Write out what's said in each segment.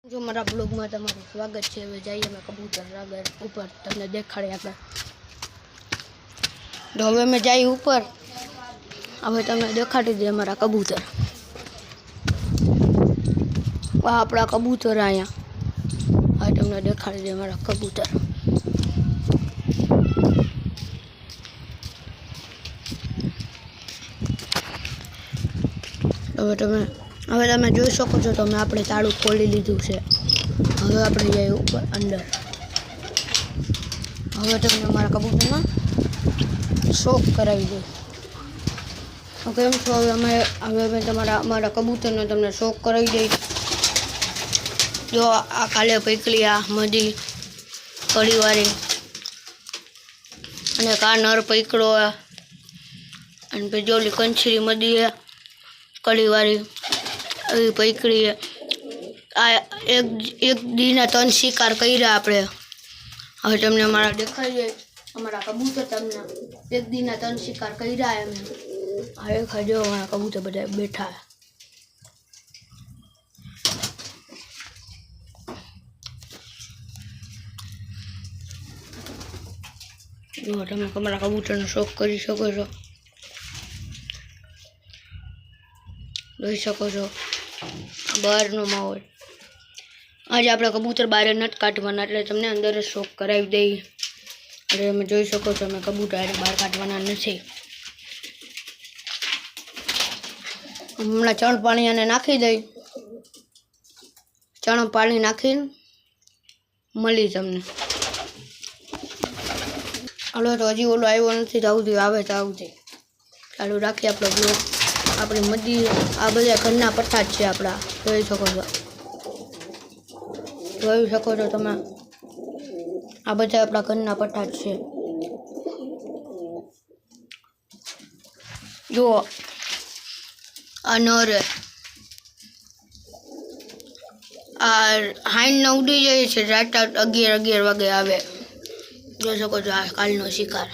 जो मारा ब्लॉग में तमारू स्वागत है। હવે જઈએ અમે કબૂતર આગળ ઉપર તમને દેખાડી આગળ તો હવે અમે જઈએ ઉપર હવે તમને દેખાડી દે અમારા કબૂતર આ આપણા કબૂતર અહીંયા હવે તમને દેખાડી દે અમારા કબૂતર હવે તમે જોઈ શકો છો તમે આપણે તાળું ખોલી લીધું છે હવે આપણે જઈએ ઉપર અંદર હવે તમને અમારા કબૂતરમાં શોક કરાવી દઉં કેમ છો હવે અમે અમારા કબૂતરને તમને શોક કરાવી દઈ જો આ કાલે પૈકલી આ મધી કડીવાળી અને કા નર પૈકડો અને પછી ઓલી કંછરી મધી કડીવાળી એવી પૈકડી આ એક દીના 3 શિકાર કર્યા આપણે હવે તમને અમારા દેખાઈ જાય અમારા કબૂતર તમને એક દીના 3 શિકાર કર્યા એમ હવે ખાજો અમારા કબૂતર બધા બેઠા જો તમે અમારા કબૂતરનો શોખ કરી શકો છો જોઈ શકો છો બહારનો માહોલ આજે આપણે કબૂતર બહાર નથી કાઢવાના એટલે તમને અંદર જ શોક કરાવી દઈ એટલે તમે જોઈ શકો છો અમે કબૂતર બહાર કાઢવાના નથી હમણાં ચણ પાણી અને નાખી દઈ ચણ પાણી નાખીને મળી તમને હાલો તો હજી ઓલો આવ્યો નથી તો આવતી આવે તો આવતી ચાલુ રાખીએ આપણો બ્લોગ આપણી મધી આ બધા ઘરના પઠ્ઠા જ છે આપણા જોઈ શકો છો તમે આ બધા આપણા ઘરના પઠ્ઠા જ છે જુઓ આ નર આ હાઈન ઉડી જાય છે રાત 11 વાગે આવે જોઈ શકો છો આ કાલનો શિકાર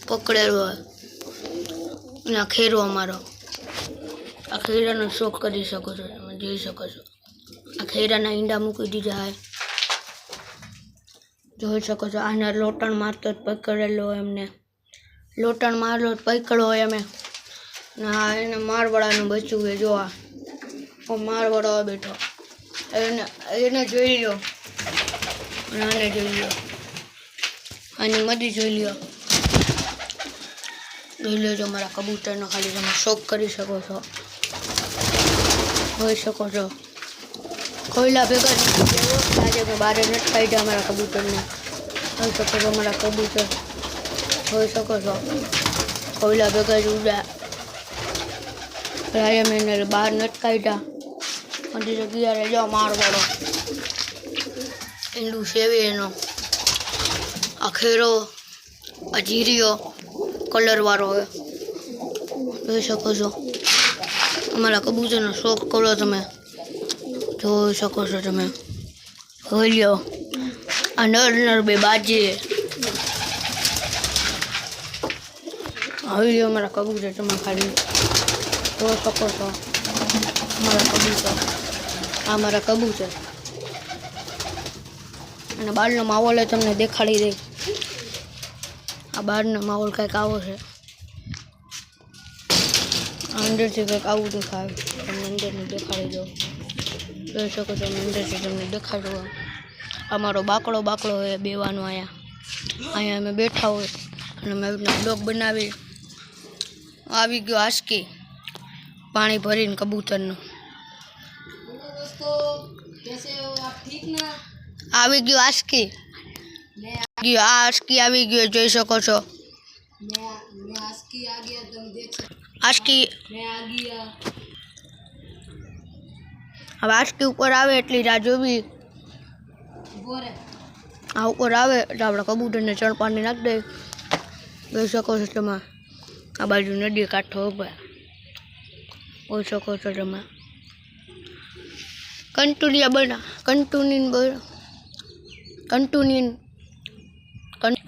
પકડેલો ના ખેરો અમારો આ ખેરાનો શોખ કરી શકો છો તમે જોઈ શકો છો આ ખેરાના ઈંડા મૂકી દીધા જોઈ શકો છો આને લોટણ મારતો જ પકડેલો એમને લોટણ મારલો પકડો હોય અમે ના એને મારવાળાનું બચ્ચું હોય જો આ મારવાળો બેઠો એને જોઈ લો અને આને જોઈ લો આની મધી જોઈ લો જોઈ લેજો મારા કબૂતરનો ખાલી તમે શોખ કરી શકો છો જોઈ શકો છો કોયલા ભેગા આજે મેં બહાર નથી કાઢ્યા અમારા કબૂતરને જોઈ શકો છો અમારા કબૂતર જોઈ શકો છો કોયલા ભેગા જ ઉડ્યા આજે મેં એને બહાર નથી કાઢ્યા બધી જગ્યાએ જો મારવાળો ઈંડું સેવે એનો આ ખેરો આ જીરીઓ કલર વાળો હોય જોઈ શકો છો અમારા કબૂતરનો શોખ કરો તમે જોઈ શકો છો તમે જોઈ લ્યો આ નર બે બાજી આવી લ્યો અમારા કબૂતર તમે ખાલી જોઈ શકો છો અમારા કબૂતર અને બહારનો માહોલ તમને દેખાડી દઈ આ બહારનો માહોલ કંઈક આવો છે અંદરથી કંઈક આવું દેખાય તમને અંદરનું દેખાડી દો જોઈ શકો છો અંદરથી તમને દેખાડો અમારો બાકડો હોય બેવાનો અહીંયા અમે બેઠા હોય અને અમે બ્લોગ બનાવી આવી ગયો આસકી પાણી ભરીને કબૂતરનું આવી ગયો આસકી આવી ગયો જોઈ શકો છો આસકી હવે આસકી ઉપર આવે એટલી રાહ જોવી આ ઉપર આવે એટલે આપણે કબૂતરને ચણ પાણી નાખી દઈએ જોઈ શકો છો તમે આ બાજુ નદી કાંઠો ઉપર જોઈ શકો છો તમે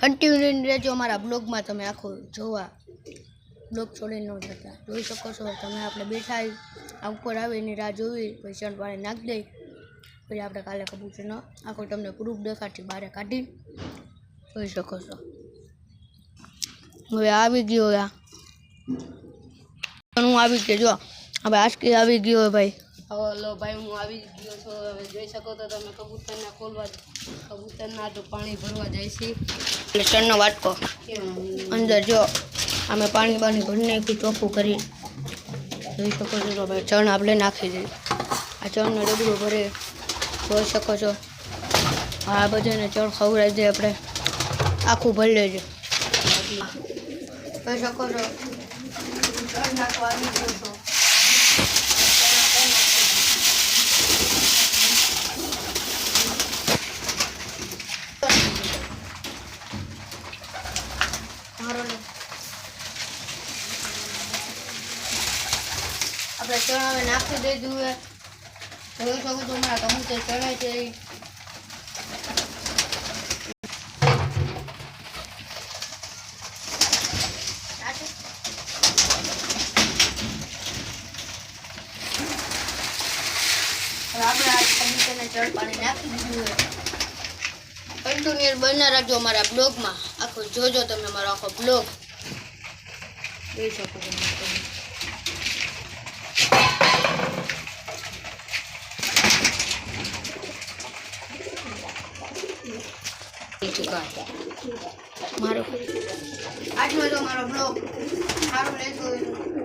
કન્ટિન્યુ રહેજો અમારા બ્લોગમાં તમે આખું જોવા બ્લોક છોડીને ન જતા. જોઈ શકો છો તમે, આપણે બેઠા આ ઉપર આવે એની રાહ જોવી, પછી ચણ પાણી નાખી દઈ, પછી આપણે કાલે કબૂતરનો આખો તમને પ્રૂફ દેખાડતી બહાર કાઢી. જોઈ શકો છો. હવે આવી ગયો હું આવી ગયો. જો હવે આસકી આવી ગયો ભાઈ. હલો ભાઈ, હું આવી ગયો છું. હવે જોઈ શકો તો તમે કબૂતરના તો પાણી ભરવા જાય છે. એટલે ચણનો વાટકો અંદર જો અમે પાણી ભરી નાખ્યું ચોખ્ખું કરી. જોઈ શકો છો તો ભાઈ ચણ આપણે નાખી દઈએ. આ ચણનો ડબરો ભરે. જોઈ શકો છો. આ બધાને ચણ ખવડાવી દે આપણે, આખું ભરી લેજો. જોઈ શકો છો ચણ નાખવા આવી ગયો છો. આપણે ચણ હવે નાખી દેજો. જોઈ શકો છો મારા કબૂતર ચણે છે. આપણે આ કબૂતરને ચણ પાણી નાખી દીધું. કન્ટિન્યુઅસ બના રાખજો અમારા બ્લોગમાં. આખો જોજો તમે મારો આખો બ્લોગ. જોઈ શકો છો. મારો આજનો જો મારો બ્લોગ સારો લેતો હોય